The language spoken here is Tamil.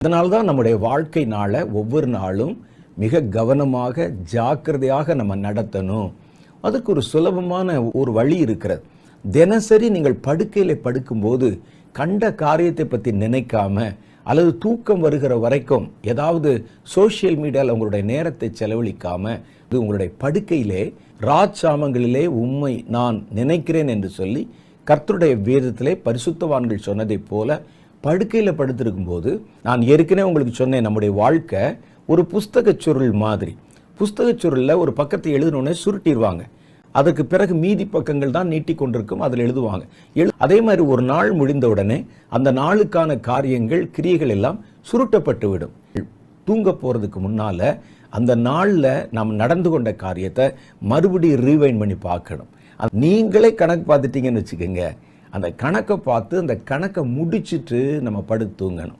அதனால்தான் நம்முடைய வாழ்க்கை நாளை ஒவ்வொரு நாளும் மிக கவனமாக ஜாக்கிரதையாக நம்ம நடத்தணும். அதுக்கு ஒரு சுலபமான ஒரு வழி இருக்கிறது. தினசரி நீங்கள் படுக்கையில் படுக்கும்போது கண்ட காரியத்தை பற்றி நினைக்காம அல்லது தூக்கம் வருகிற வரைக்கும் ஏதாவது சோசியல் மீடியாவில் உங்களுடைய நேரத்தை செலவழிக்காம இது உங்களுடைய படுக்கையிலே ராஜாமங்களிலே உம்மை நான் நினைக்கிறேன் என்று சொல்லி கர்த்தருடைய வேதத்திலே பரிசுத்தவான்கள் சொன்னதைப் போல படுக்கையில் படுத்திருக்கும் போது, நான் ஏற்கனவே உங்களுக்கு சொன்னேன், நம்முடைய வாழ்க்கை ஒரு புஸ்தகச் சுருள் மாதிரி. புஸ்தகச் சுருளில் ஒரு பக்கத்தை எழுதினோடனே சுருட்டிடுவாங்க. அதுக்கு பிறகு மீதி பக்கங்கள் தான் நீட்டி கொண்டிருக்கும், அதில் எழுதுவாங்க. அதே மாதிரி ஒரு நாள் முடிந்த உடனே அந்த நாளுக்கான காரியங்கள் கிரியைகள் எல்லாம் சுருட்டப்பட்டு விடும். தூங்க போகிறதுக்கு முன்னால் அந்த நாளில் நாம் நடந்து கொண்ட காரியத்தை மறுபடியும் ரீவைண்ட் பண்ணி பார்க்கணும். நீங்களே கணக்கு பார்த்துட்டீங்கன்னு வச்சுக்கோங்க, அந்த கணக்கை பார்த்து அந்த கணக்கை முடிச்சுட்டு நம்ம படுத்து தூங்கணும்.